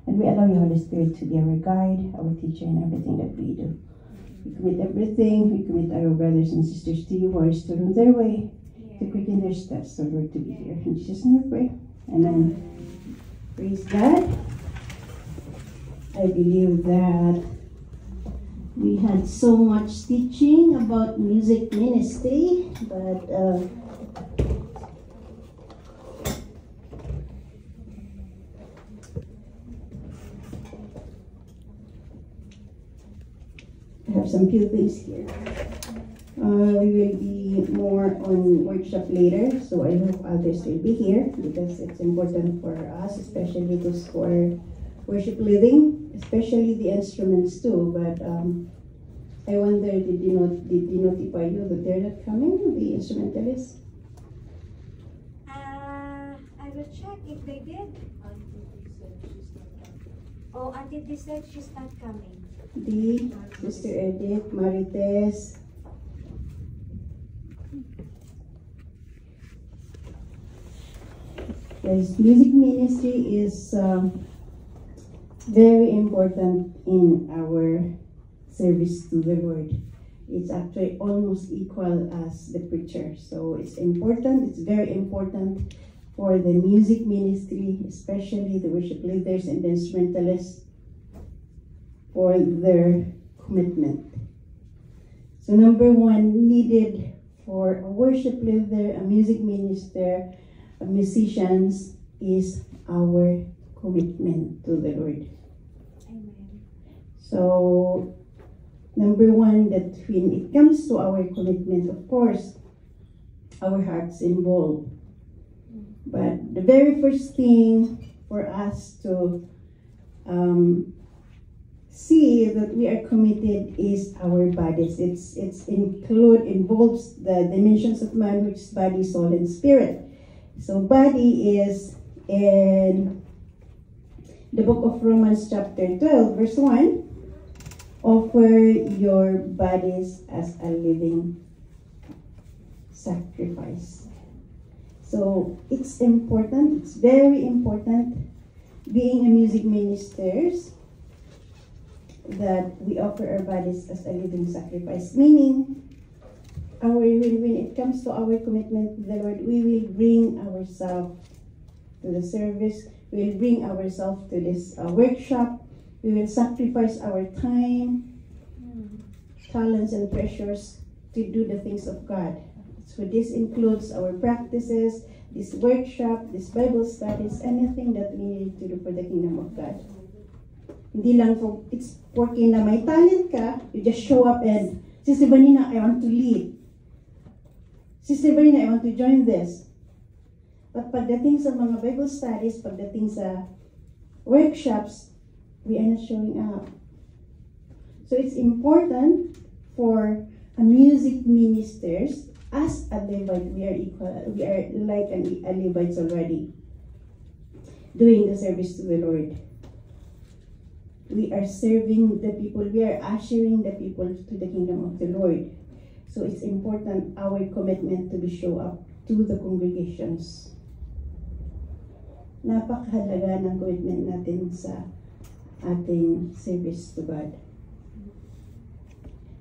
And we allow you, Holy Spirit, to be our guide, our teacher in everything that we do. We commit everything. We commit our brothers and sisters to you who are still on their way to quicken their steps, so Lord, to be here. In Jesus' name we pray. Amen. Praise God. I believe that we had so much teaching about music ministry, but I have some few things here. We will be more on workshop later, so I hope others will be here because it's important for us, especially those who are worship leading, especially the instruments too. But I wonder, did you notify you that they're not coming, the instrumentalists? I will check if they did. Oh, Auntie Dee said she's not coming. Dee, Sister Edith, Marites. Yes, music ministry is very important in our service to the Lord. It's actually almost equal as the preacher. So it's important, it's very important for the music ministry, especially the worship leaders and the instrumentalists, for their commitment. So number one, needed for a worship leader, a music minister, musicians, is our commitment to the Lord. Amen. So number one, that when it comes to our commitment, of course, our heart's involved. But the very first thing for us to see that we are committed is our bodies. It involves the dimensions of man, which is body, soul, and spirit. So body is in the book of Romans chapter 12, verse 1. Offer your bodies as a living sacrifice. So it's important, it's very important, being a music ministers, that we offer our bodies as a living sacrifice. Meaning, when it comes to our commitment to the Lord, we will bring ourselves to the service, we will bring ourselves to this workshop, we will sacrifice our time, talents, and treasures to do the things of God. So this includes our practices, this workshop, this Bible studies, anything that we need to do for the kingdom of God. Hindi lang kung it's working na may talent ka, you just show up and, Sister Vanina, I want to lead. Sister Vanina, I want to join this. But pagdating sa mga Bible studies, pagdating sa workshops, we are not showing up. So it's important for a music ministers, as a Levite, we are like a Levites already, doing the service to the Lord. We are serving the people, we are ushering the people to the kingdom of the Lord. So it's important our commitment to be show up to the congregations. Napakahalaga ng commitment natin sa ating service to God.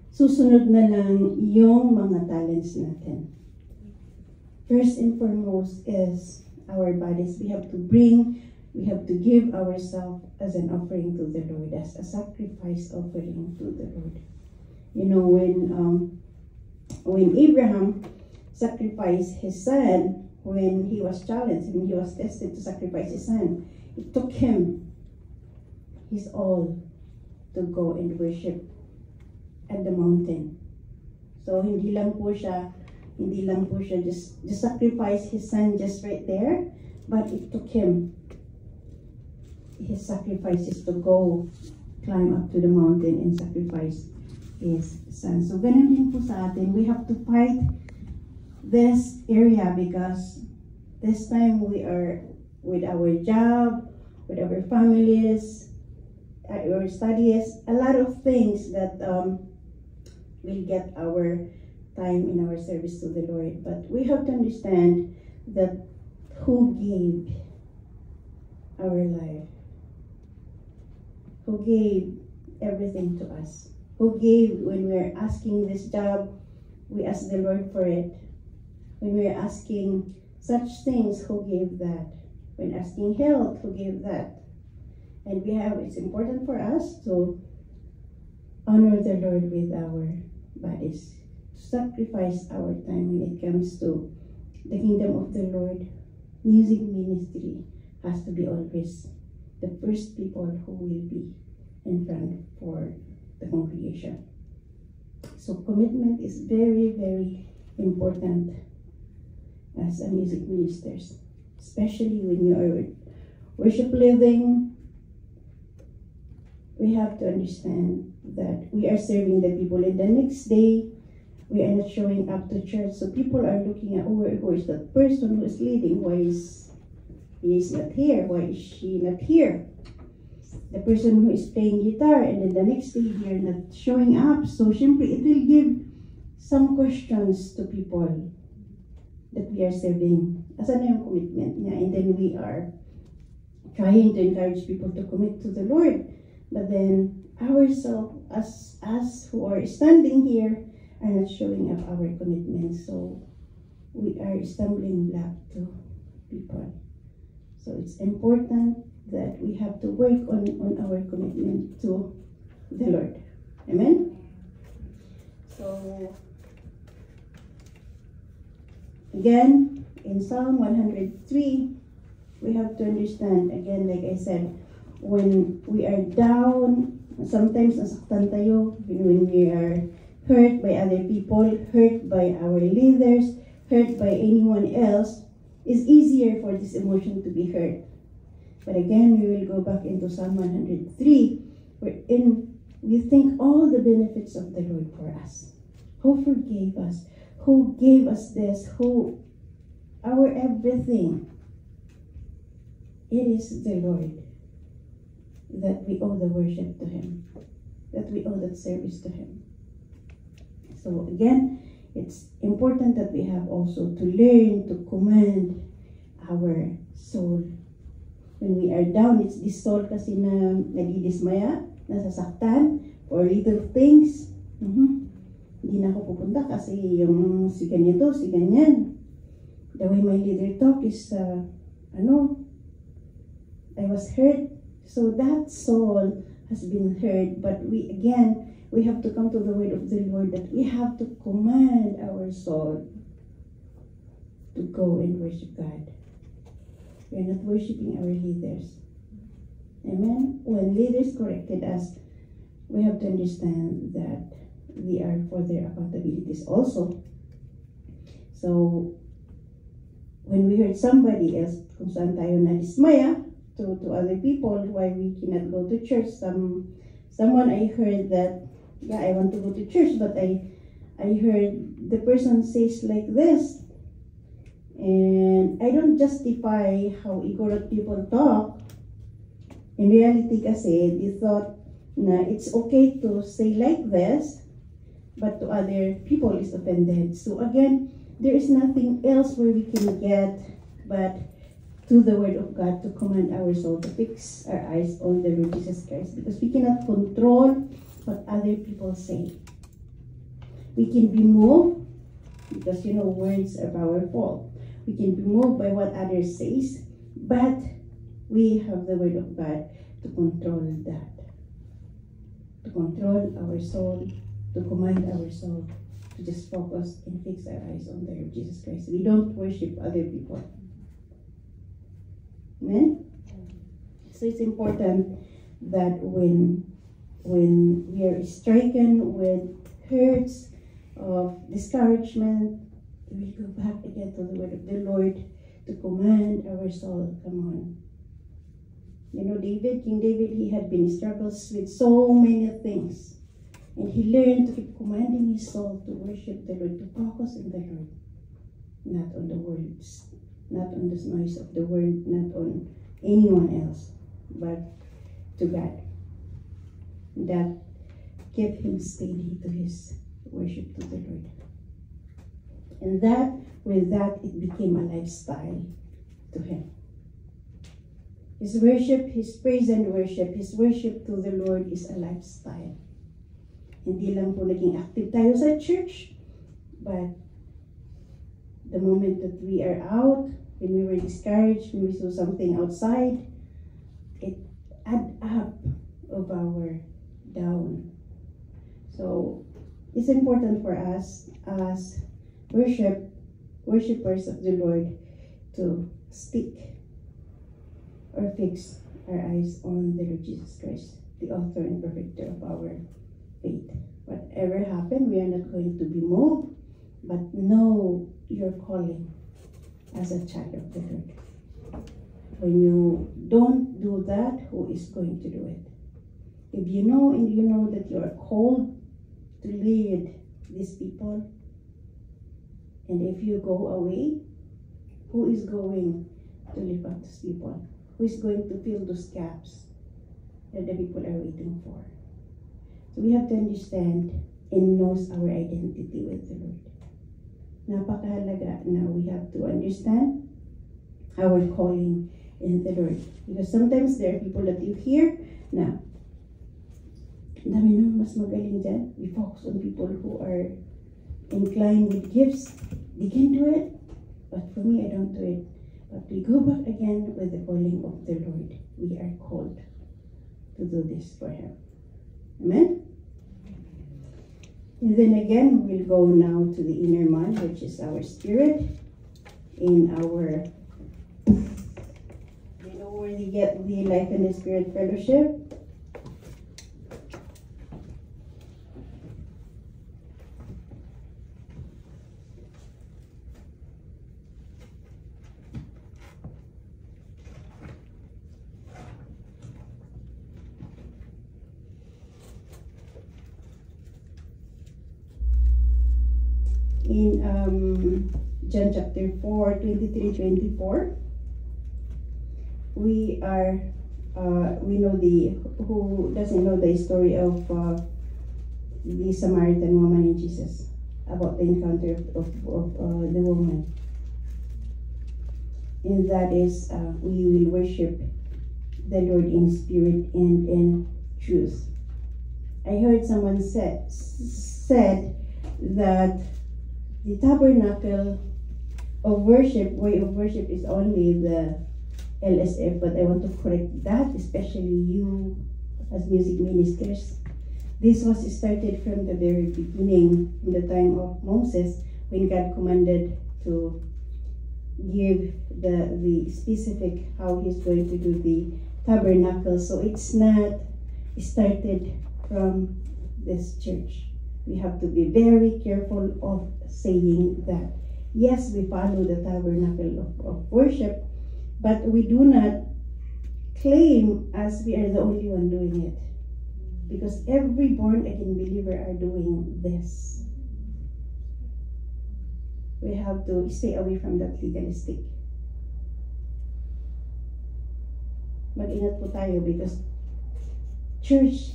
Susunod na lang yung mga talents natin. First and foremost is our bodies. We have to give ourselves as an offering to the Lord, as a sacrifice offering to the Lord. You know, when Abraham sacrificed his son, when he was challenged, when he was tested to sacrifice his son, it took him his all to go and worship at the mountain. So hindi lang po siya just sacrifice his son just right there, but it took him his sacrifices to go climb up to the mountain and sacrifice his son. So ganun din po sa atin, we have to fight this area because this time we are with our job, with our families, our studies, a lot of things that will get our time in our service to the Lord. But we have to understand that who gave our life. who gave everything to us, who gave when we're asking this job, we ask the Lord for it. When we're asking such things, who gave that? When asking health, who gave that? And it's important for us to honor the Lord with our bodies, to sacrifice our time when it comes to the kingdom of the Lord. Music ministry has to be always the first people who will be in front for the congregation. So commitment is very, very important as a music ministers, especially when you are worship leading. We have to understand that we are serving the people, and the next day we are not showing up to church. So people are looking at, who is that person who is leading? Why is he is not here? Why is she not here? The person who is playing guitar, and then the next day they are not showing up. So simply it will give some questions to people that we are serving. Asan na yung commitment niya? And then we are trying to encourage people to commit to the Lord. But then ourselves, as who are standing here, are not showing up our commitment. So we are stumbling block to people. So it's important that we have to work on our commitment to the Lord. Amen? So, again, in Psalm 103, we have to understand, again, like I said, when we are down, sometimes nasaktan tayo, when we are hurt by other people, hurt by our leaders, hurt by anyone else, it's easier for this emotion to be hurt. But again, we will go back into Psalm 103, wherein we think all the benefits of the Lord for us. Who forgave us? Who gave us this? Who, our everything. It is the Lord that we owe the worship to Him, that we owe that service to Him. So again, it's important that we have also to learn to command our soul. When we are down, it's this soul kasi na nagdidismaya, nasasaktan, or little things. Hindi na ako pupunta kasi yung si ganito, si ganyan. The way my leader talk is, I was hurt. So that soul has been hurt. But we have to come to the word of the Lord that we have to command our soul to go and worship God. We are not worshiping our leaders. Amen? When leaders corrected us, we have to understand that they are for their accountabilities also. So, when we heard somebody else, kung saan tayo na-dismaya to other people, why we cannot go to church. Someone I heard that, yeah, I want to go to church, but I heard the person says like this, and I don't justify how ignorant people talk. In reality kasi, they thought na it's okay to say like this, but to other people is offended. So again, there is nothing else where we can get but to the Word of God to command our soul, to fix our eyes on the Lord Jesus Christ, because we cannot control what other people say. We can be moved, because words are powerful. We can be moved by what others say, but we have the Word of God to control that. To control our soul, to command our soul, to just focus and fix our eyes on the Lord Jesus Christ. We don't worship other people. Amen? So it's important that when we are stricken with hurts of discouragement, we will go back again to the word of the Lord to command our soul. Come on. King David, he had been struggles with so many things. And he learned to keep commanding his soul to worship the Lord, to focus on the Lord. Not on the words, not on the noise of the word, not on anyone else, but to God. That kept him steady to his worship to the Lord. And with that, it became a lifestyle to him. His worship, His praise and worship, His worship to the Lord is a lifestyle. Hindi lang po naging active tayo sa church, but the moment that we are out, when we were discouraged, when we saw something outside, it add up of our down. So it's important for us as worshippers of the Lord to stick or fix our eyes on the Lord Jesus Christ, the author and perfecter of our faith. Whatever happened, we are not going to be moved, but know your calling as a child of the Lord. When you don't do that, who is going to do it? If you know and you know that you are called to lead these people, and if you go away, who is going to lift up these people? Who is going to fill those gaps that the people are waiting for? So we have to understand and knows our identity with the Lord. Napakahalaga na we have to understand our calling in the Lord. Because sometimes there are people that you hear na dami nang mas magaling dyan. We focus on people who are inclined with gifts. They can do it, but for me, I don't do it. But we go back again with the calling of the Lord. We are called to do this for Him. Amen? And then again, we'll go now to the inner man, which is our spirit, in our, you know where we get the Life in the Spirit Fellowship. In John chapter 4, 23-24, we know who doesn't know the story of the Samaritan woman and Jesus, about the encounter of the woman. And that is, we will worship the Lord in spirit and in truth. I heard someone said that the tabernacle of worship, way of worship, is only the LSF, but I want to correct that, especially you as music ministers. This was started from the very beginning, in the time of Moses, when God commanded to give the specific how He's going to do the tabernacle. So it's not started from this church. We have to be very careful of saying that. Yes, we follow the tabernacle of worship, but we do not claim as we are the only one doing it. Because every born-again believer are doing this. We have to stay away from that legalistic. Mag-ingat po tayo because church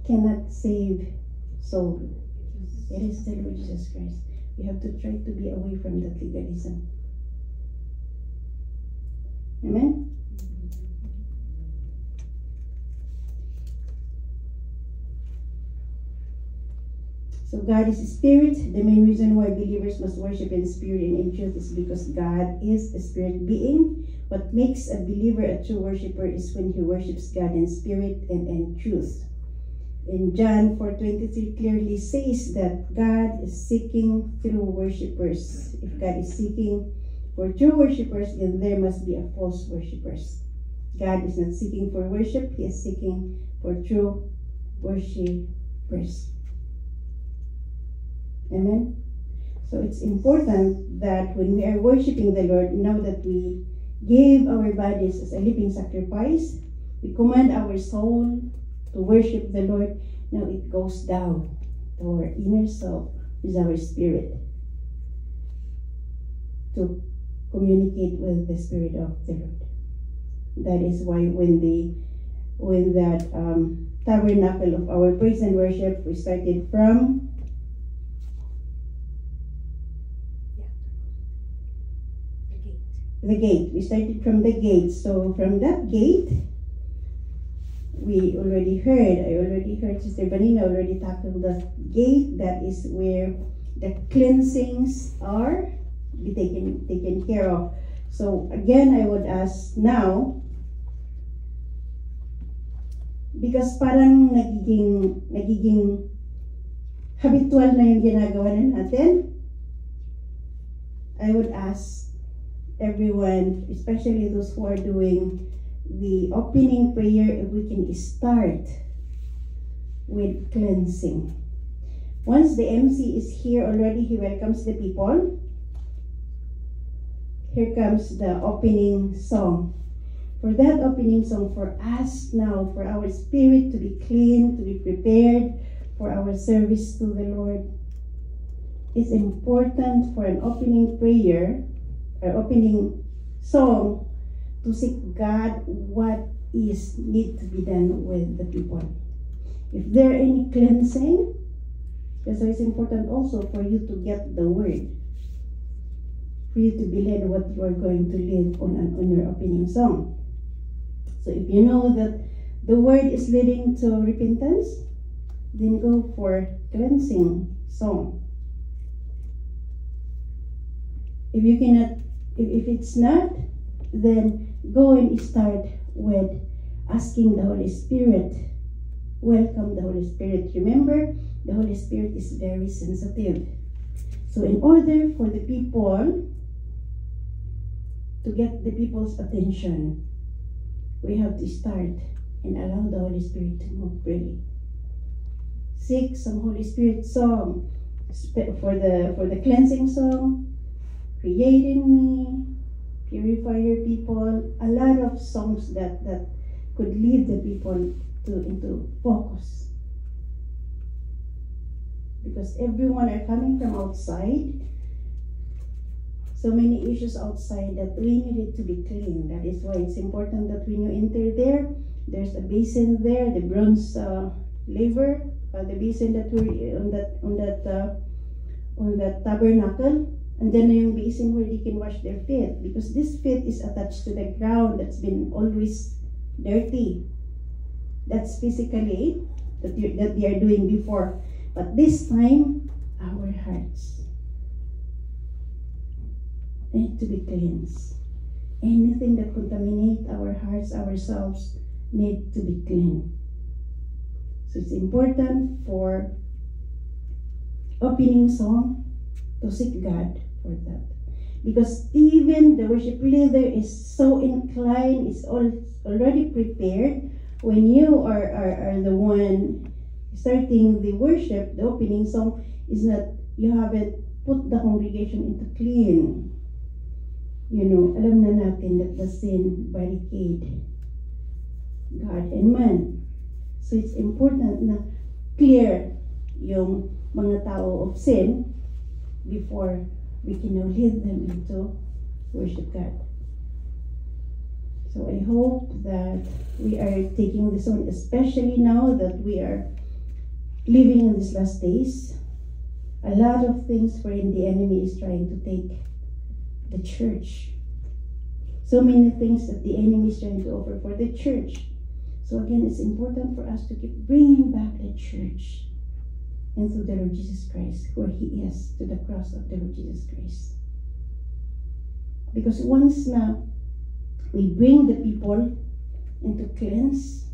cannot save soul. It is the Lord Jesus Christ. We have to try to be away from that legalism. Amen? So God is a spirit. The main reason why believers must worship in spirit and in truth is because God is a spirit being. What makes a believer a true worshiper is when he worships God in spirit and in truth. In John 4:23 clearly says that God is seeking true worshippers. If God is seeking for true worshippers, then there must be a false worshippers. God is not seeking for worship, He is seeking for true worshippers. Amen? So it's important that when we are worshiping the Lord, know that we give our bodies as a living sacrifice. We command our soul to worship the Lord. Now it goes down to our inner self, is our spirit, to communicate with the Spirit of the Lord. That is why when that tabernacle of our praise and worship, we started from the gate. We started from the gate. So from that gate, I already heard Sister Vanina already tackled the gate. That is where the cleansings are be taken care of. So again, I would ask now, because parang nagiging habitual na yung ginagawa na natin, I would ask everyone, especially those who are doing the opening prayer, if we can start with cleansing. Once the MC is here already, he welcomes the people. Here comes the opening song. For that opening song, for us now, for our spirit to be clean, to be prepared for our service to the Lord, it's important for an opening prayer or opening song to seek God what is need to be done with the people. If there are any cleansing, because it's important also for you to get the word, for you to be led what you are going to lead on your opening song. So if you know that the word is leading to repentance, then go for cleansing song. If you cannot, if it's not, then go and start with asking the Holy Spirit. Welcome the Holy Spirit. Remember, the Holy Spirit is very sensitive. So in order for the people to get the people's attention, we have to start and allow the Holy Spirit to move freely. Seek some Holy Spirit song for the cleansing song. Create in me, purify your people. A lot of songs that could lead the people into focus. Because everyone are coming from outside. So many issues outside that we need it to be clean. That is why it's important that when you enter there, there's a basin there, the bronze laver, the basin that we're on that tabernacle, and then yung basin where they can wash their feet, because this feet is attached to the ground that's been always dirty. That's physically that they are doing before, but this time our hearts need to be cleansed. Anything that contaminate our hearts, ourselves, need to be clean. So it's important for opening song to seek God for that. Because even the worship leader is so inclined, is already prepared. When you are the one starting the worship, the opening song is not, you haven't put the congregation into clean. You know, alam na natin that the sin barricade God and man. So it's important na clear yung mga tao of sin before we can now lead them into worship God. So I hope that we are taking this on, especially now that we are living in these last days. A lot of things wherein the enemy is trying to take the church. So many things that the enemy is trying to offer for the church. So again, it's important for us to keep bringing back the church into the Lord Jesus Christ, where He is, to the cross of the Lord Jesus Christ. Because once now we bring the people into cleanse,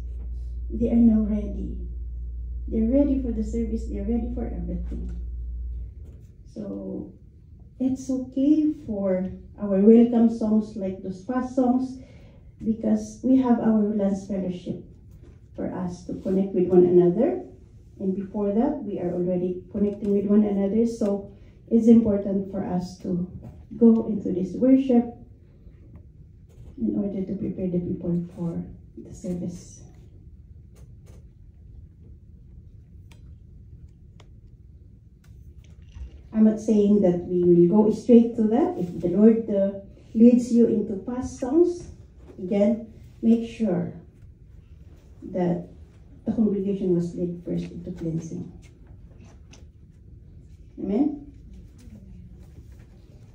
they are now ready. They're ready for the service. They're ready for everything. So it's okay for our welcome songs like those past songs, because we have our Lance Fellowship for us to connect with one another. And before that, we are already connecting with one another. So it's important for us to go into this worship in order to prepare the people for the service. I'm not saying that we will go straight to that. If the Lord leads you into past songs, again, make sure that the congregation was led first into cleansing. Amen?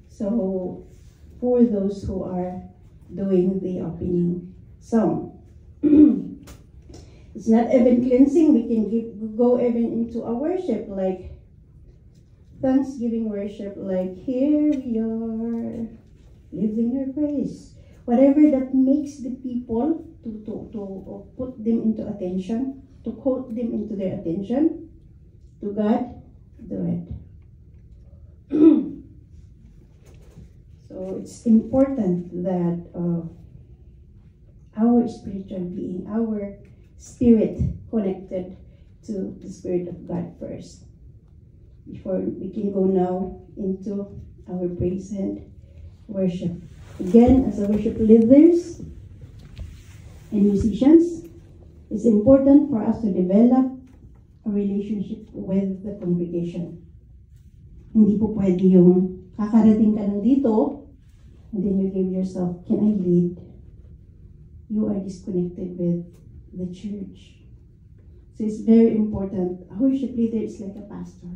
So, for those who are doing the opening song. It's not even cleansing. We can go even into a worship like Thanksgiving worship, like here we are, lifting our praise. Whatever that makes the people to put them into attention, to quote them into their attention to God, do it. So it's important that our spiritual being, our spirit connected to the Spirit of God first, before we can go now into our praise and worship. Again, as a worship leaders and musicians, it's important for us to develop a relationship with the congregation. Hindi po pwede yung kakarating ka lang dito and then you give yourself, can I lead? You are disconnected with the church. So it's very important. A worship leader is like a pastor.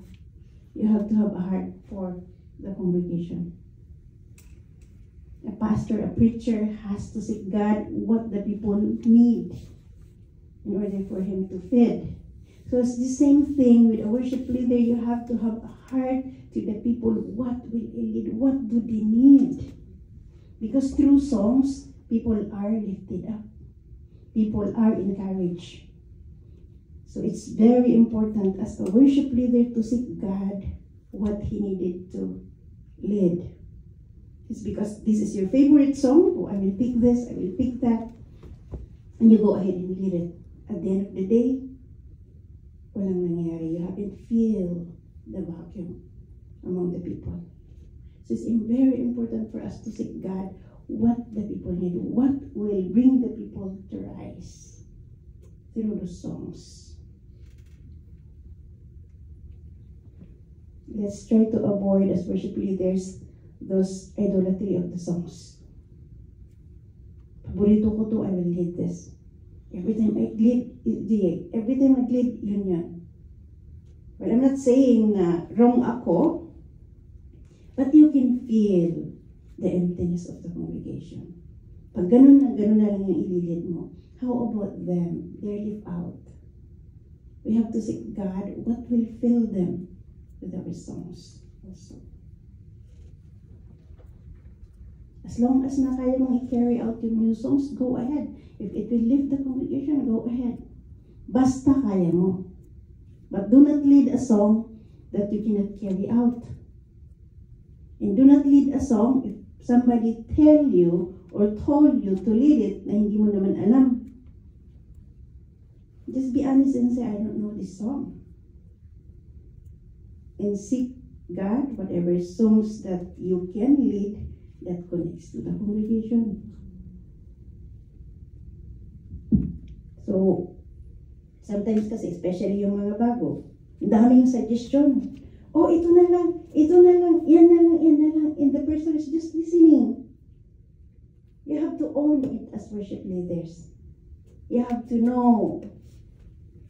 You have to have a heart for the congregation. A pastor, a preacher has to seek God what the people need in order for him to feed. So it's the same thing with a worship leader. You have to have a heart to the people. What will they need? What do they need? Because through songs, people are lifted up. People are encouraged. So it's very important as a worship leader to seek God what he needed to lead. It's because this is your favorite song. Oh, I will pick this, I will pick that. And you go ahead and lead it. At the end of the day, walang nangyari. You haven't feel the vacuum among the people. So it's very important for us to seek God what the people need. What will bring the people to rise through the songs. Let's try to avoid, as worship leaders, those idolatry of the songs. Paborito ko to, I will lead this. Every time I lead, yun yan. Well, I'm not saying na wrong ako, but you can feel the emptiness of the congregation. Pag ganun na lang yung ililid mo, how about them? They live out. We have to seek God, what will fill them with our songs also. As long as na kaya mong i-carry out yung new songs, go ahead. If it will lift the congregation, go ahead. Basta kaya mo. But do not lead a song that you cannot carry out. And do not lead a song if somebody tell you or told you to lead it na hindi mo naman alam. Just be honest and say, I don't know this song. And seek God, whatever songs that you can lead that connects to the congregation. So, sometimes kasi, especially yung mga bago, ang daming suggestion. Oh, ito na lang, yan na lang, and the person is just listening. You have to own it as worship leaders. You have to know,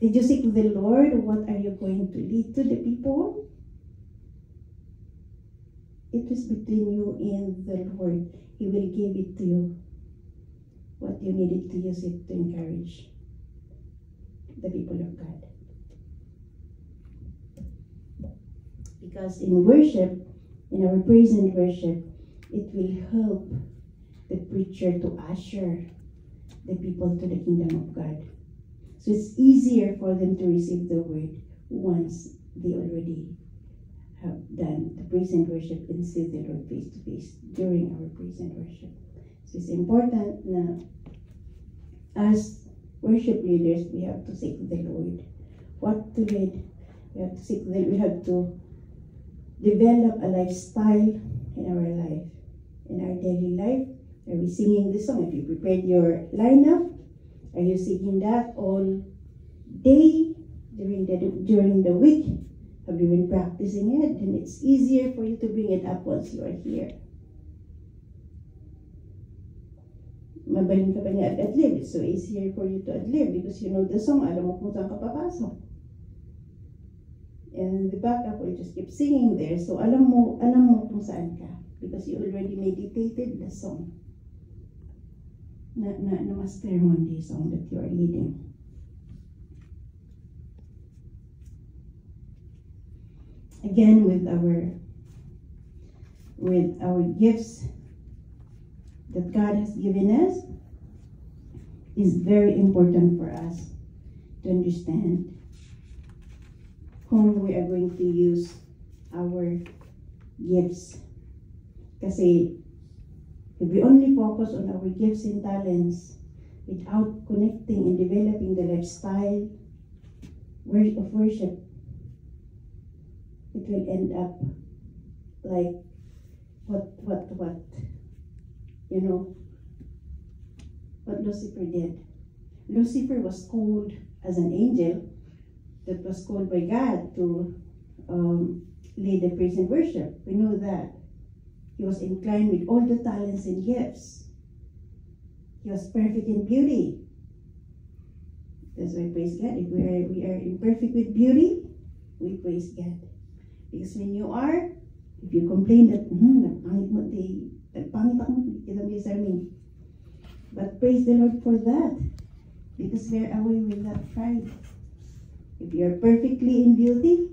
did you seek the Lord? What are you going to lead to the people? It is between you and the Lord. He will give it to you. What you needed to use it to encourage the people of God. Because in worship, in our praise and worship, it will help the preacher to usher the people to the kingdom of God. So it's easier for them to receive the word once they already have done the praise and worship and see the Lord face to face during our praise and worship. So it's important na as worship leaders, we have to seek the Lord. What to lead? We have to seek the Lord. We have to develop a lifestyle in our life, in our daily life. Are we singing this song? If you prepared your lineup, are you singing that all day during the week? Have you been practicing it? Then it's easier for you to bring it up once you are here. Mabaling ka pa niya ad-lib. It's so easier for you to ad-lib because you know the song. Alam mo kung saan ka papasok. And the backup will just keep singing there. So alam mo kung saan ka. because you already meditated the song. Na-master mo the song that you are leading. Again, with our gifts that God has given us, is very important for us to understand whom we are going to use our gifts. Kasi if we only focus on our gifts and talents without connecting and developing the lifestyle of worship, it will end up like what Lucifer did. Lucifer was called as an angel that was called by God to lead the praise and worship. We know that. He was inclined with all the talents and gifts. He was perfect in beauty. That's why praise God. If we are imperfect with beauty, we praise God. Because when you are, if you complain that, nagpangit mo, nagpangit ako, kita mo sa amin. But praise the Lord for that. Because we are away with that pride. If you are perfectly in beauty,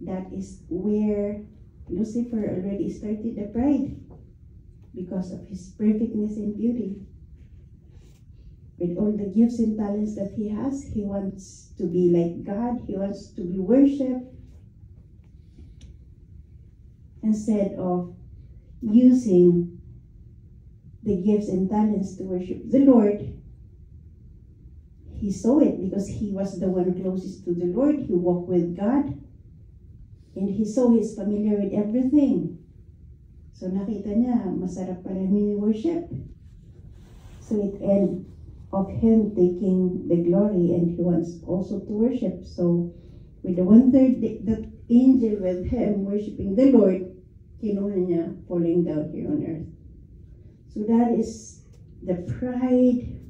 that is where Lucifer already started the pride. Because of his perfectness and beauty. With all the gifts and talents that he has, he wants to be like God. He wants to be worshipped. Instead of using the gifts and talents to worship the Lord, he saw it because he was the one closest to the Lord. He walked with God. And he saw he's familiar with everything. So nakita niya, masarap pala mini-worship. So it ended of him taking the glory, and he wants also to worship. So with the 1/3 that angel with him worshiping the Lord, kinuha niya falling down here on earth. So that is the pride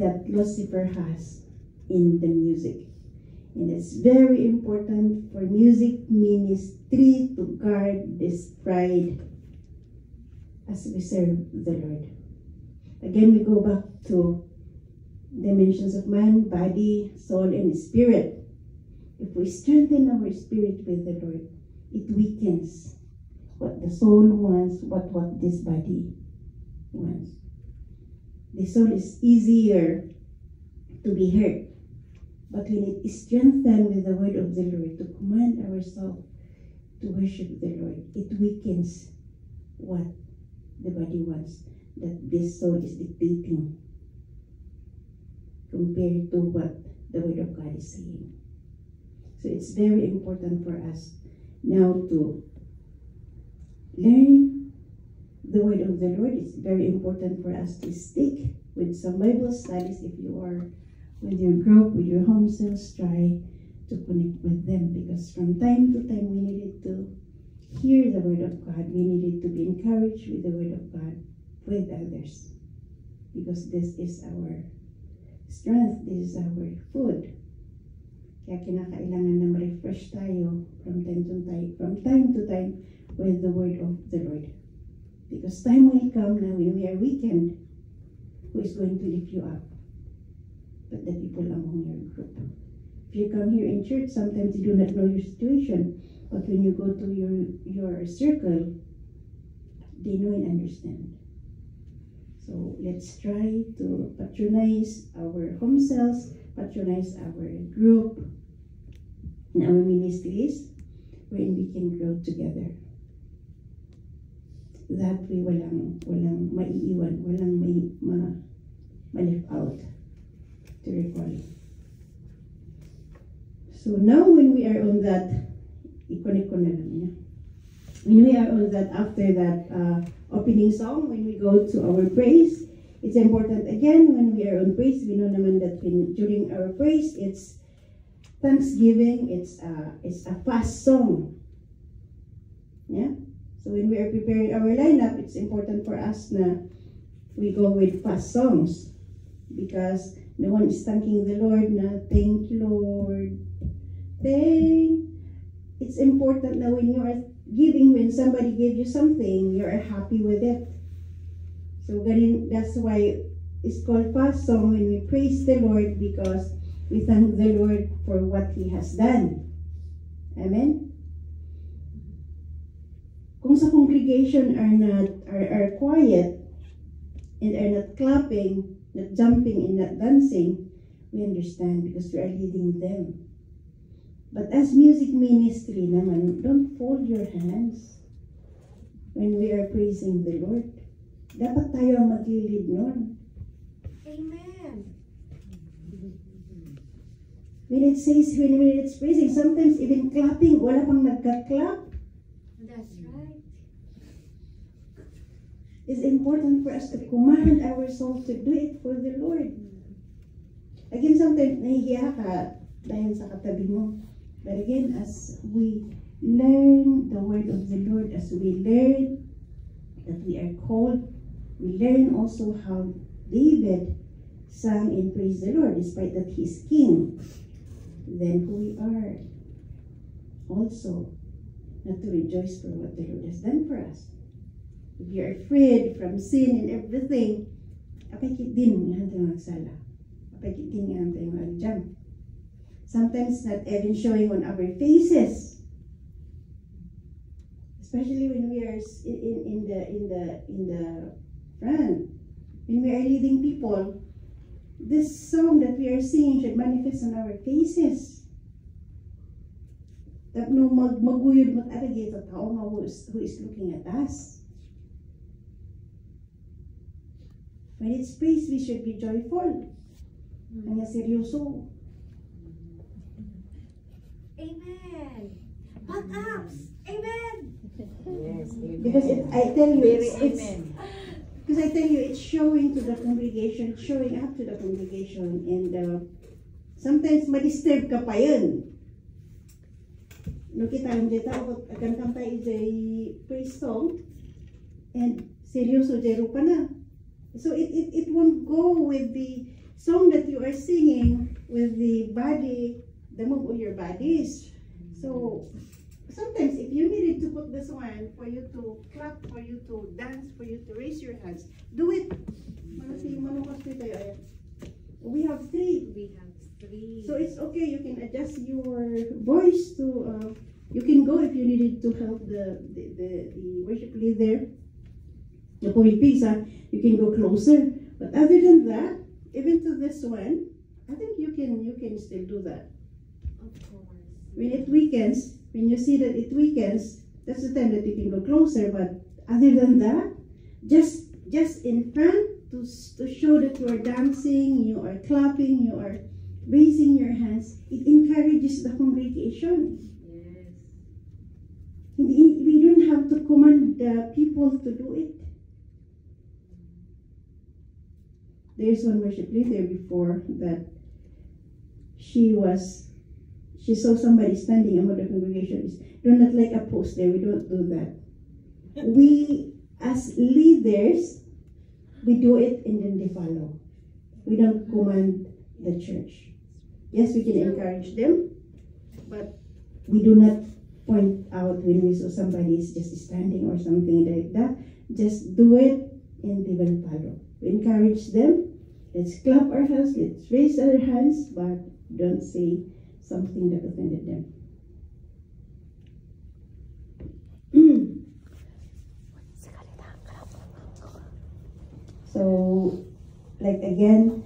that Lucifer has in the music. And it's very important for music ministry to guard this pride as we serve the Lord. Again, we go back to dimensions of man, body, soul, and spirit. If we strengthen our spirit with the Lord, it weakens what the soul wants, what this body wants. The soul is easier to be hurt. But when it is strengthened with the word of the Lord, to command ourselves to worship the Lord, it weakens what the body wants, that this soul is dictating compared to what the word of God is saying. So it's very important for us now to learn the word of the Lord. It's very important for us to stick with some Bible studies. If you are with your group, with your home cells, try to connect with them, because from time to time we needed to hear the word of God. We needed to be encouraged with the word of God with others, because this is our strength, this is our food. Kaya kinakailangan na ma-refresh tayo from time to time with the word of the Lord. Because time will come now when we are weakened, who is going to lift you up? But the people among your group. If you come here in church, sometimes you do not know your situation. But when you go to your circle, they know and understand. So let's try to patronize our home cells, patronize our group, and our ministries, wherein we can grow together. That way walang maiiwan, walang ma-lift out to recall. So now when we are on that, i-connect ko na lang niya. When we are on that, after that opening song, when we go to our praise, it's important again, when we are on praise, we know naman that during our praise, it's thanksgiving, it's a fast song. Yeah? So when we are preparing our lineup, it's important for us na we go with fast songs, because no one is thanking the Lord na, thank you, Lord. It's important important na when you are giving, when somebody gave you something, you are happy with it. So that's why it's called past song when we praise the Lord, because we thank the Lord for what He has done. Amen? Kung sa congregation are quiet and are not clapping, not jumping and not dancing, we understand because we are leading them. But as music ministry naman, don't fold your hands when we are praising the Lord. Dapat tayo ang mag-lead nun. Amen. When it's praising, sometimes even clapping, wala pang nagka-clap. That's right. It's important for us to command our soul to do it for the Lord. Again, sometimes nahihiya ka dahil sa katabi mo. But again, as we learn the word of the Lord, as we learn that we are called, we learn also how David sang and praised the Lord despite that he is king. Then who we are also not to rejoice for what the Lord has done for us. If you're afraid from sin and everything, apakit din nga tayo magsala. Apakit din nga tayo mag-jump. Sometimes not even showing on our faces. Especially when we are in the front. When we are leading people, this song that we are singing should manifest on our faces. That no maguyod mo talaga ito tao who is looking at us. When it's praise, we should be joyful. Kanya seryoso. Amen. Back-ups. Amen. Yes, amen. Because I tell you, Very it's amen. because I tell you, it's showing to the congregation, showing up to the congregation, and sometimes ma-disturb ka pa yun. No, kita lang dito, akan kanta ijay praise song, and seryoso jero pa na. So it won't go with the song that you are singing, with the body, the move of your bodies. So sometimes if you needed to put this one for you to clap, for you to dance, for you to raise your hands, do it. We have three. We have 3. So it's okay, you can adjust your voice to, you can go if you needed to help the worship leader, the pulpisa, you can go closer. But other than that, even to this one, I think you can still do that. Of course. When it weakens, when you see that it weakens, that's the time that you can go closer. But other than that, just in front to show that you are dancing, you are clapping, you are raising your hands, it encourages the congregation. Yes. We don't have to command the people to do it. There's one worship leader before that she saw somebody standing among the congregation. Do not like a post there. We don't do that. We, as leaders, we do it and then they follow. We don't command the church. Yes, we can encourage them, but we do not point out when we saw somebody is just standing or something like that. Just do it and they will follow. We encourage them. Let's clap our hands, let's raise our hands, but don't say something that offended them. So, like again,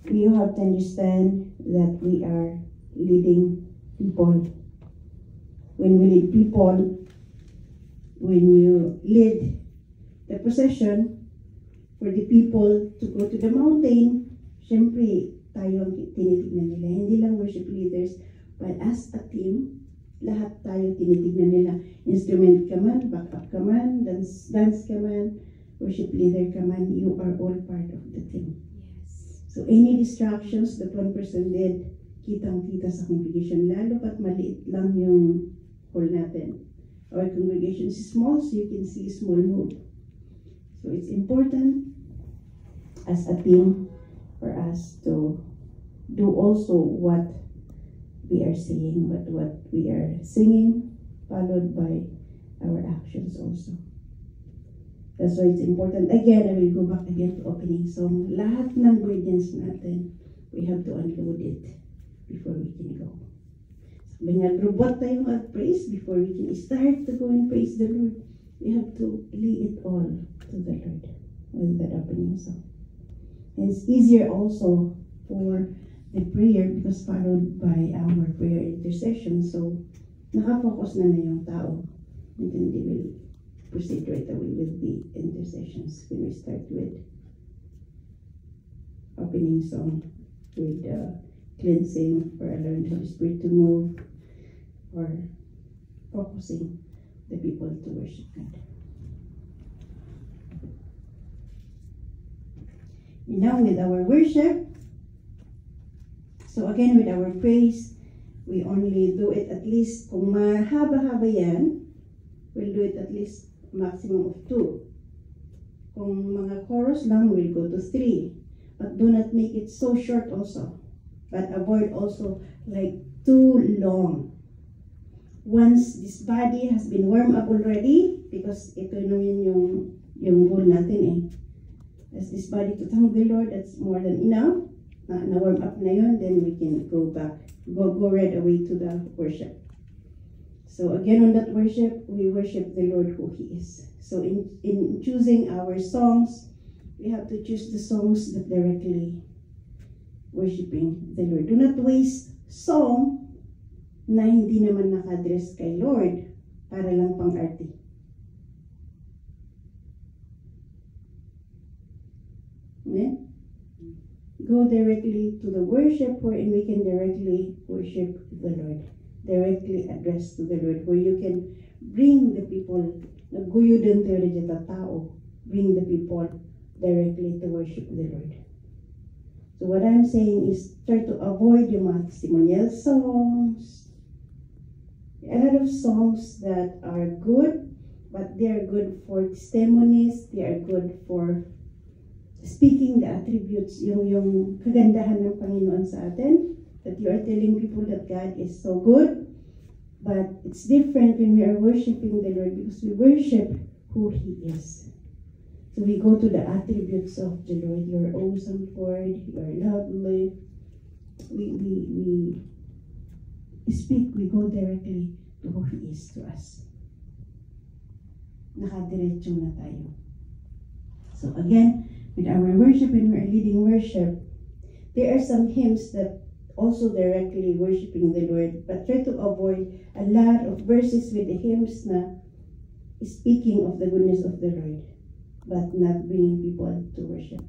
you have to understand that we are leading people. When we lead people, when you lead the procession for the people to go to the mountain, syempre, tayo ang tinitignan nila. Hindi lang worship leaders, but as a team, lahat tayo tinitignan nila. Instrument ka man, backup ka man, dance ka man, worship leader ka man, you are all part of the team. Yes. So any distractions that one person did, kitang-kita sa congregation, lalo pat maliit lang yung hall natin. Our congregation is small, so you can see small move. So it's important as a team for us to do also what we are saying, what we are singing, followed by our actions also. That's why it's important. Again, I will go back again to opening song. Lahat ng burdens natin, we have to unload it before we can go. Sabi nga, robot tayo mag-praise before we can start to go and praise the Lord. We have to lay it all to the Lord with that opening song. And it's easier also for the prayer because followed by our prayer intercession. So, nakafocus na yung tao. And then they will proceed right away with the intercessions when we start with opening song, with cleansing, or allowing the Holy Spirit to move, or focusing the people to worship God. Now with our worship, so again with our praise, we only do it at least, kung mahaba-haba yan, we'll do it at least maximum of 2. Kung mga chorus lang, we'll go to 3. But do not make it so short also. But avoid also like too long. Once this body has been warmed up already, because ito naman yung goal natin eh. As this body to thank the Lord, that's more than enough. Na-warm up na yun, then we can go back. Go right away to the worship. So again on that worship, we worship the Lord who He is. So in choosing our songs, we have to choose the songs that directly worshiping the Lord. Do not waste song na hindi naman naka-address kay Lord para lang pang-arte. Amen? Go directly to the worship wherein we can directly worship the Lord. Directly address to the Lord, where you can bring the people, nagguyo din tayo rin yung tao, bring the people directly to worship the Lord. So what I'm saying is try to avoid yung mga testimonial songs. A lot of songs that are good, but they are good for testimonies, they are good for speaking the attributes, yung kagandahan ng Panginoon sa atin, that you are telling people that God is so good. But it's different when we are worshiping the Lord because we worship who He is. So we go to the attributes of the Lord. You are awesome, Lord. You are lovely. We speak, we go directly to who He is to us. Nakadiretso na tayo. So again, with our worship, when we are leading worship, there are some hymns that also directly worshiping the Lord, but try to avoid a lot of verses with the hymns na speaking of the goodness of the Lord, but not bringing people to worship.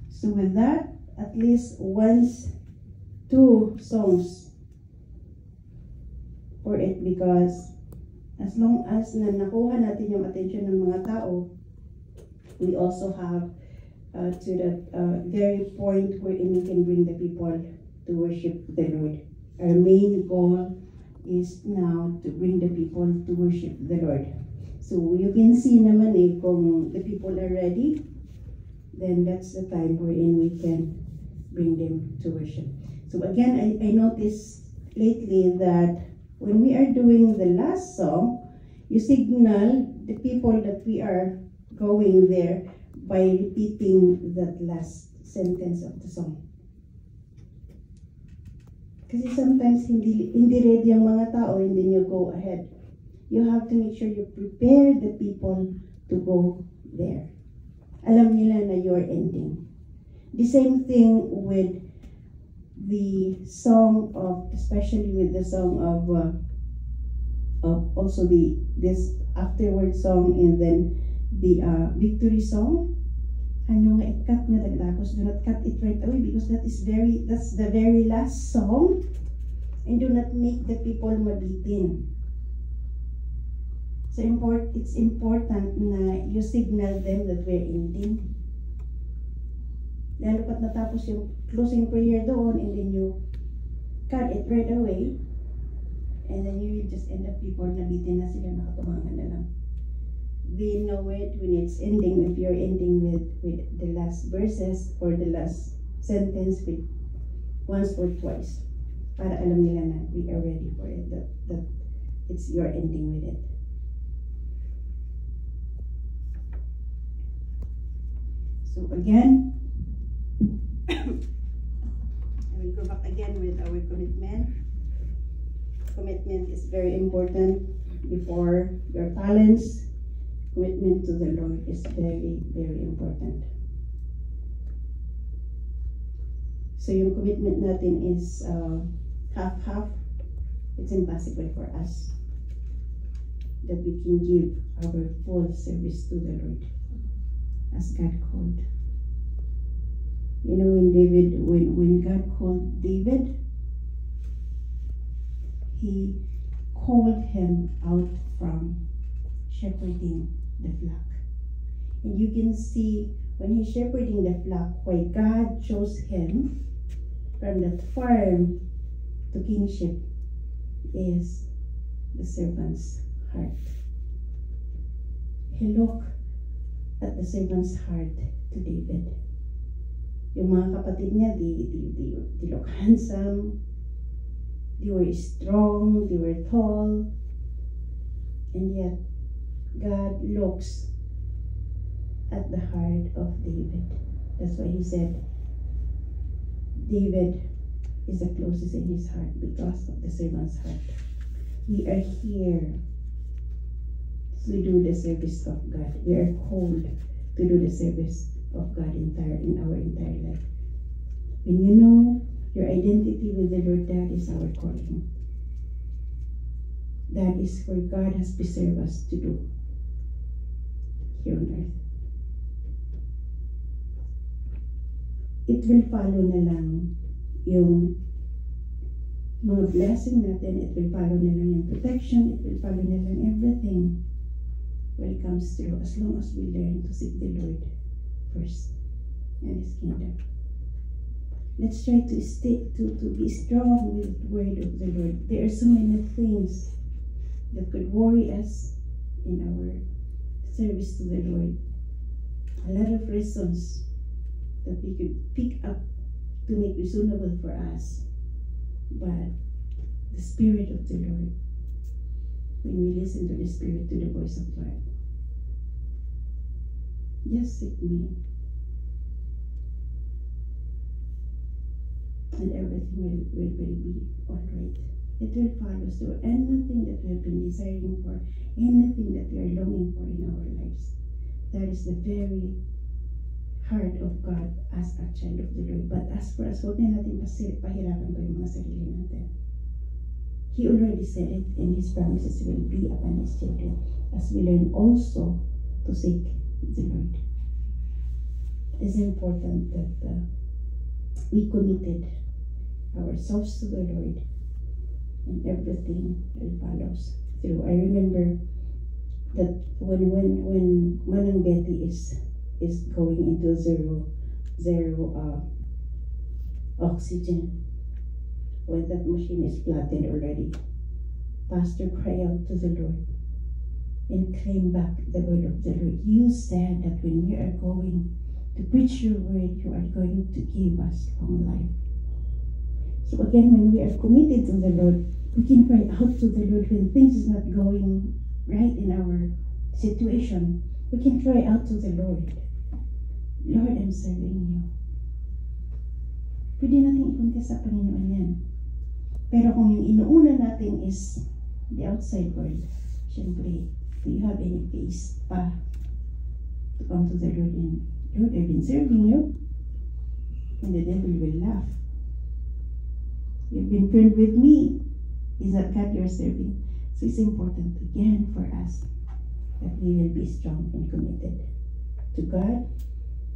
So with that, at least once, 2 songs for it, because as long as na nakuha natin yung attention ng mga tao, we also have to that very point wherein we can bring the people to worship the Lord. Our main goal is now to bring the people to worship the Lord. So you can see naman eh, kung the people are ready, then that's the time wherein we can bring them to worship. So again, I noticed lately that when we are doing the last song, you signal the people that we are going there by repeating that last sentence of the song. Kasi sometimes hindi ready ang mga tao and then you go ahead. You have to make sure you prepare the people to go there. Alam nila na you're ending. The same thing with the song of, especially with the song of also this afterward song, and then the victory song. Ano nga i-cut nga dagdagos, do not cut it right away because that's the very last song, and do not make the people mabitin. So it's important na you signal them that we're ending. Lalo pat natapos yung closing prayer doon, and then you cut it right away, and then you will just end up people nabitin na sila, nakatumangan na lang. They know it when it's ending. If you're ending with the last verses or the last sentence with once or twice para alam nila na we are ready for it, that it's your ending with it. So again, I will go back again with our commitment. Commitment is very important before your talents. Commitment to the Lord is very, very important. So yung commitment natin is half-half. It's impossible for us that we can give our full service to the Lord as God called. You know, when God called David, He called him out from shepherding the flock. And you can see when he's shepherding the flock, why God chose him from that farm to kingship is the servant's heart. He looked at the servant's heart to David. Yung mga kapatid niya, they look handsome, they were strong, they were tall, and yet God looks at the heart of David. That's why He said, David is the closest in His heart because of the servant's heart. We are here to do the service of God. We are called to do the service of God in our entire life. When you know your identity with the Lord, that is our calling. That is where God has preserved us to do here on earth. It will follow na lang yung mga blessing natin. It will follow na lang yung protection. It will follow na lang everything when it comes through, as long as we learn to seek the Lord first and His kingdom. Let's try to be strong with the word of the Lord. There are so many things that could worry us in our service to the Lord. A lot of reasons that we could pick up to make reasonable for us. But the Spirit of the Lord, when we listen to the Spirit, to the voice of God, just seek me, and everything will be alright. It will follow. So anything that we have been desiring for, anything that we are longing for in our lives, that is the very heart of God as a child of the Lord. But as for us, huwag na natin pahirapan pa yung mga sarili natin. He already said it, and His promises will be upon His children, as we learn also to seek the Lord. It's important that we committed ourselves to the Lord, and everything will follows through. I remember that when Manang Betty is going into zero oxygen, when that machine is flattened already, Pastor cried out to the Lord and claim back the word of the Lord. You said that when we are going to preach your word, you are going to give us long life. So again, when we are committed to the Lord, we can cry out to the Lord when things is not going right in our situation. We can cry out to the Lord. Lord, I'm serving you. Pwede natin i-confess sa Panginoon yan. Pero kung yung inuuna natin is the outside world, syempre, do you have any face pa to come to the Lord and, Lord, I've been serving you? And the devil will laugh. You've been friend with me. Is that God you're serving? So it's important again for us that we will be strong and committed to God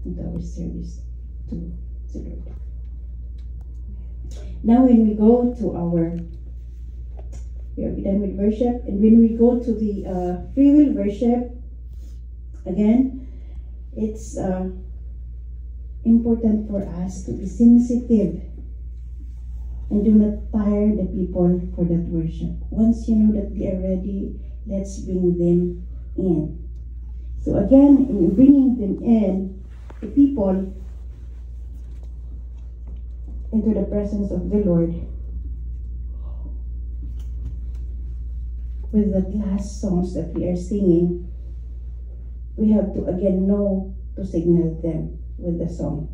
and to our service to the Lord. Now when we go to we are done with worship, and when we go to the free will worship, again, it's important for us to be sensitive and do not tire the people for that worship. Once you know that they are ready, let's bring them in. So again, in bringing them in, the people, into the presence of the Lord with the last songs that we are singing, we have to again know to signal them with the song.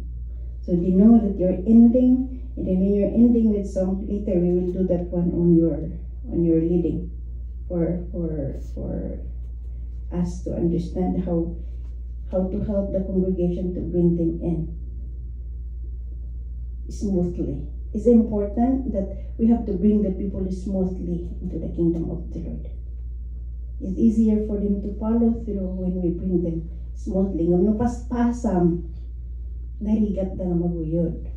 So you know that you're ending, and then when you're ending with song, later we will do that one on your leading for us to understand how to help the congregation to bring them in smoothly. It's important that we have to bring the people smoothly into the kingdom of the Lord. It's easier for them to follow through when we bring them smoothly. Ngam napaspasam, narigat na maguyod.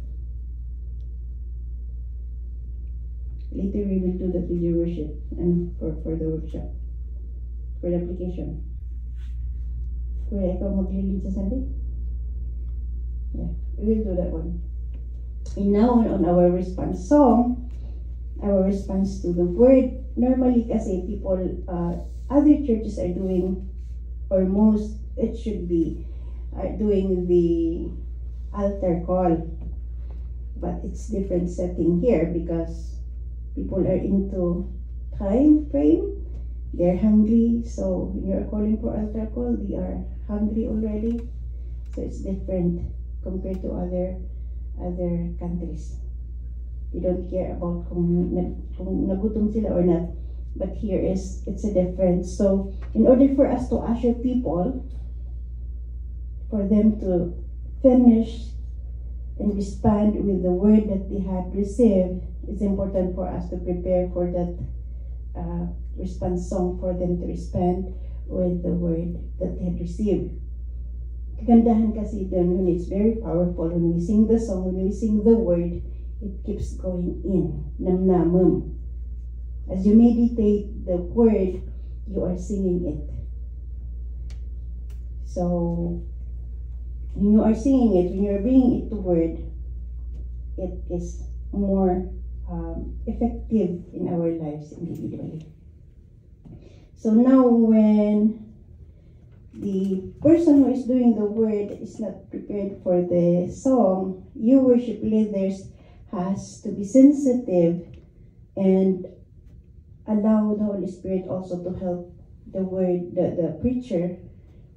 Later we will do that with your worship and for the workshop, for the application. Kaya ikaw maglilid sa Sunday? Yeah, we will do that one. And now on our response song, our response to the word, normally kasi people, other churches are doing, or most, it should be, are doing the altar call. But it's different setting here because people are into time frame, they're hungry, so when you're calling for altar call, they are hungry already. So it's different compared to other countries. They don't care about kung nagutom sila or not. But here it's a difference. So in order for us to usher people, for them to finish and respond with the word that they had received, it's important for us to prepare for that response song for them to respond with the word that they had received. Kagandahan kasi dun, when it's very powerful, when we sing the song, when we sing the word, it keeps going in, namnamum. As you meditate the word, you are singing it. So, when you are singing it, when you are bringing it to word, it is more effective in our lives individually. So now when the person who is doing the word is not prepared for the song, you worship leaders has to be sensitive and allow the Holy Spirit also to help the word, the preacher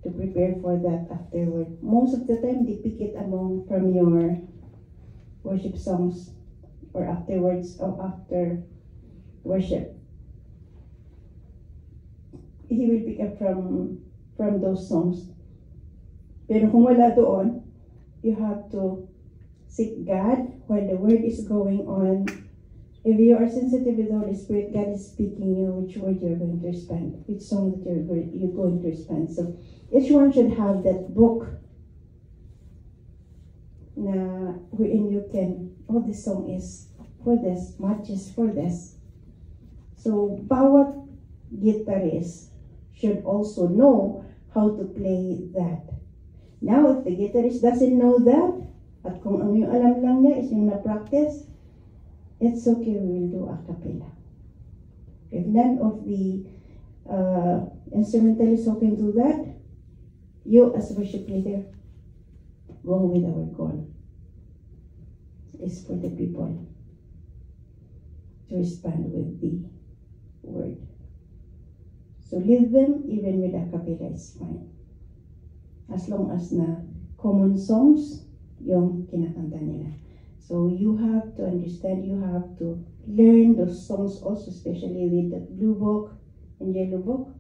to prepare for that afterward. Most of the time, they pick it among from your worship songs or afterwards or after worship. He will pick up from those songs. Pero kung wala doon, you have to seek God while the word is going on. If you are sensitive with the Holy Spirit, God is speaking you which word you're going to respond, which song that you're going to respond. So each one should have that book na wherein you can, oh, this song is for this, matches for this. So bawat guitarist should also know how to play that. Now, if the guitarist doesn't know that, at kung ang yung alam lang niya is yung na-practice, it's okay, we will do a cappella. If none of the instrumentalists who can do that, you as worship leader, go with our goal. It's for the people to respond with the word. So leave them even with a cappella is fine. As long as na common songs yung kinakanta nila. So you have to understand, you have to learn those songs also, especially with the blue book and yellow book,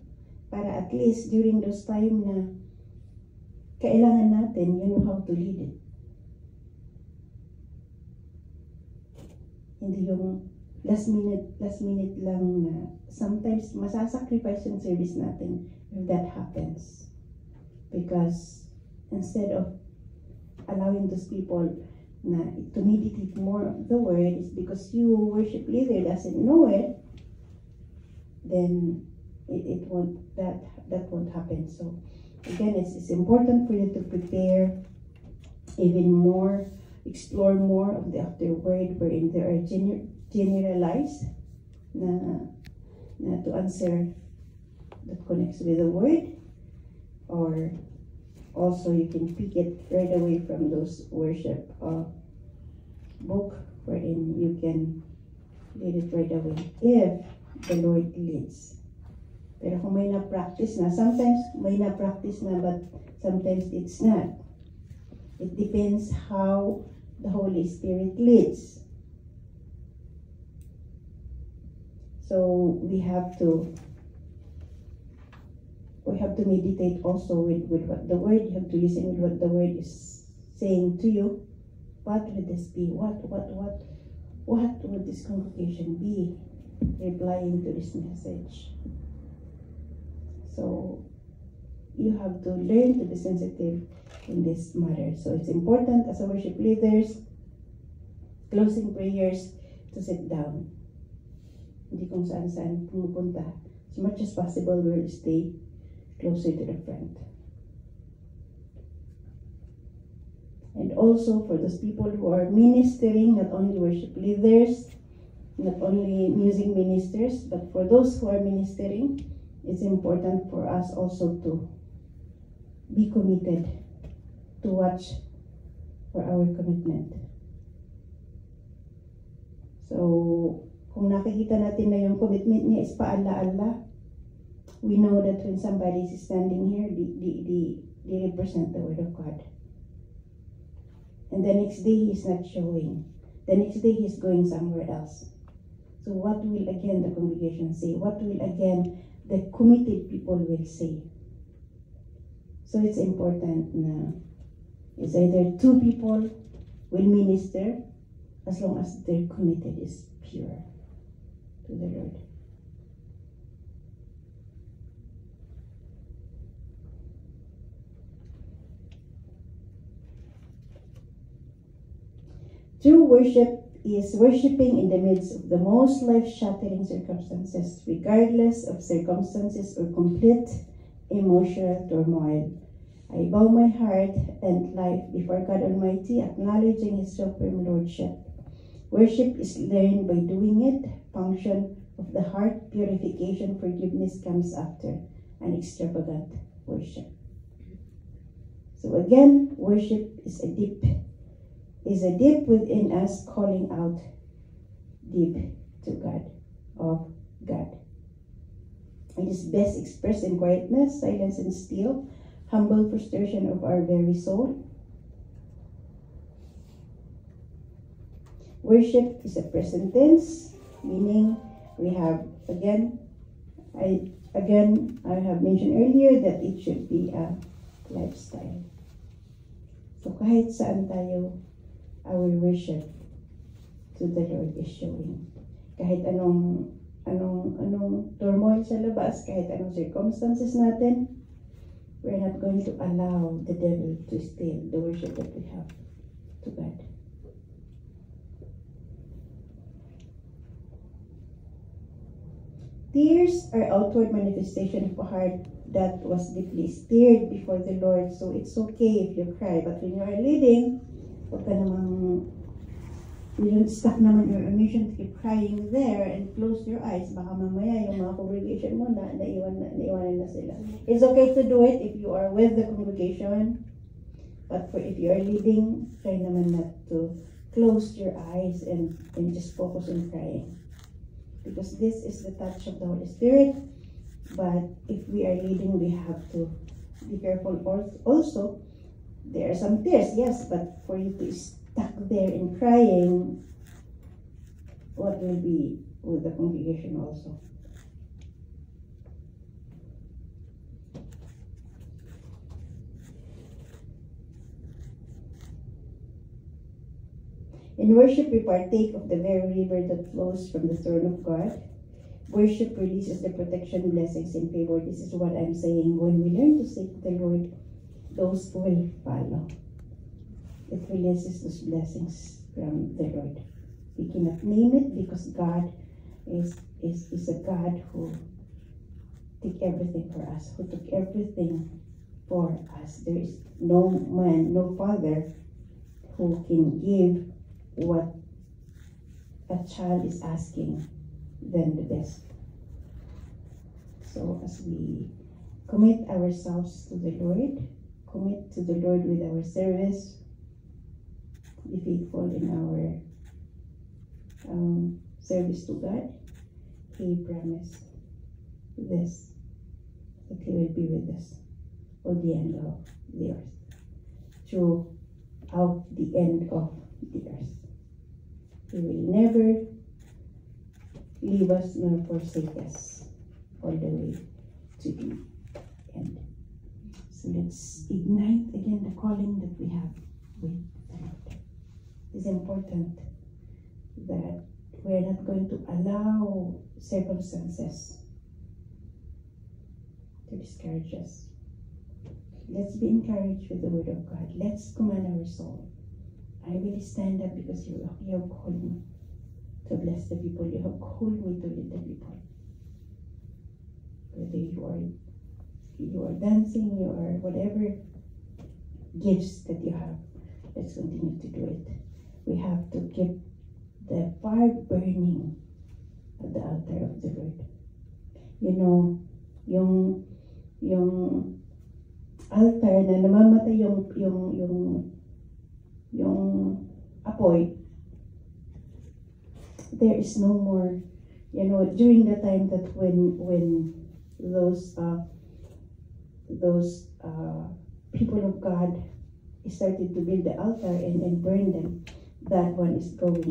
para at least during those time na kailangan natin, you know how to lead it. Hindi yung last minute lang na sometimes masasacrifice yung service natin if that happens. Because instead of allowing those people na to meditate more of the word, is because you worship leader doesn't know it, then it won't, that won't happen. So again, it's important for you to prepare even more, explore more of the afterword wherein there are generalized na to answer that connects with the word, or also you can pick it right away from those worship book wherein you can read it right away if the Lord leads. Pero kung may na-practice na, sometimes may na-practice na but sometimes it's not. It depends how the Holy Spirit leads. So we have to meditate also with what the Word. You have to listen with what the Word is saying to you. What would this be? What would this congregation be replying to this message? So you have to learn to be sensitive in this matter. So it's important as a worship leaders, closing prayers, to sit down. Hindi kung saan pumupunta. As much as possible, we'll stay closer to the front. And also for those people who are ministering, not only worship leaders, not only music ministers, but for those who are ministering, it's important for us also to be committed, to watch for our commitment. So, kung nakikita natin na yung commitment niya is paala-ala, we know that when somebody is standing here, they represent the Word of God. And the next day, he's not showing. The next day, he's going somewhere else. So what will again the congregation say? What will again the committed people will say? So it's important na it's either two people will minister as long as their committed is pure to the Lord. True worship is worshiping in the midst of the most life-shattering circumstances, regardless of circumstances or complete emotional turmoil. I bow my heart and life before God Almighty, acknowledging His supreme Lordship. Worship is learned by doing it. Function of the heart, purification, forgiveness comes after an extravagant worship. So again, worship is a deep within us, calling out deep to God, of God. It is best expressed in quietness, silence, and still, humble frustration of our very soul. Worship is a present tense, meaning we have, I have mentioned earlier that it should be a lifestyle. So kahit saan tayo, our worship to the Lord is showing. Kahit anong turmoil sa labas, kahit anong circumstances natin, we're not going to allow the devil to steal the worship that we have to God. Tears are outward manifestation of a heart that was deeply stirred before the Lord. So it's okay if you cry, but when you are leading, huwag ka namang, you don't stop naman your emotion to keep crying there and close your eyes. Baka mamaya yung mga congregation mo naiwanan na sila. It's okay to do it if you are with the congregation, but if you are leading, try naman not to close your eyes and just focus on crying. Because this is the touch of the Holy Spirit. But if we are leading, we have to be careful. Also, there are some tears, yes, but for you to stuck there in crying, what will be with the congregation also? In worship, we partake of the very river that flows from the throne of God. Worship releases the protection, blessings, and favor. This is what I'm saying. When we learn to seek the Lord, those will follow. It releases those blessings from the Lord. We cannot name it because God is a God who took everything for us, who took everything for us. There is no man, no father who can give what a child is asking than the best. So as we commit ourselves to the Lord, commit to the Lord with our service, be faithful in our service to God, He promised this, that He will be with us till the end of the earth, throughout the end of the earth. He will never leave us nor forsake us all the way to the end. So let's ignite again the calling that we have with the Lord. It's important that we're not going to allow circumstances to discourage us. Let's be encouraged with the word of God. Let's command our soul. I will stand up because you have called me to bless the people. You have called me to lead the people. Whether you are dancing, you are whatever gifts that you have, let's continue to do it. We have to keep the fire burning at the altar of the Lord. You know, yung altar na namamatay yung apoy, there is no more, you know, during the time that when those people of God started to build the altar and burn them, that aroma is going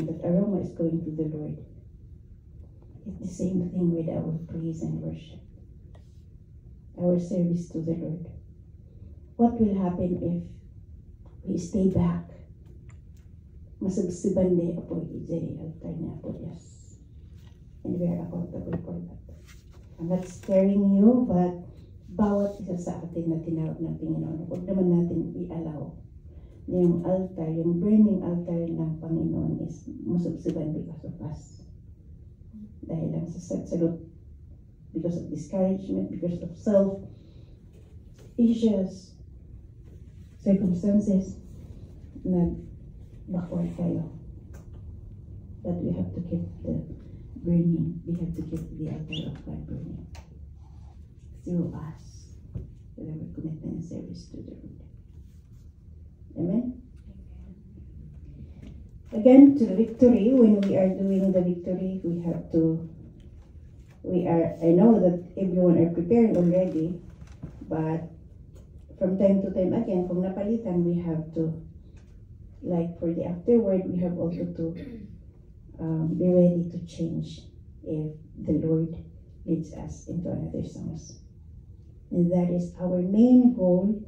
to the Lord. It's the same thing with our praise and worship, our service to the Lord. What will happen if we stay back? Masagsiban na apoy ijay altar na apoy, yes. And we are accountable for that. I'm not scaring you, but bawat isa sa atin na tinawag ng Panginoon, huwag naman natin i-allow na yung altar, yung burning altar ng Panginoon is masubsiban because of us. Dahil lang sa salot, because of discouragement, because of self-issues, circumstances, backward tayo. But we have to keep the burning. We have to keep the altar of God burning through us with our commitment and service to the Lord. Amen? Again, to the victory, when we are doing the victory, I know that everyone are preparing already, but from time to time again, kung napalitan, we have to, like for the afterward, we have also to be ready to change if the Lord leads us into another songs. And that is our main goal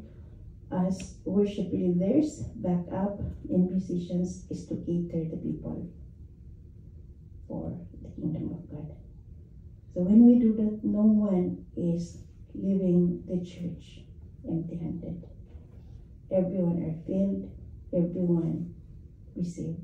as worship leaders, back up in musicians, is to cater the people for the kingdom of God. So when we do that, no one is leaving the church empty-handed. Everyone are filled, everyone receive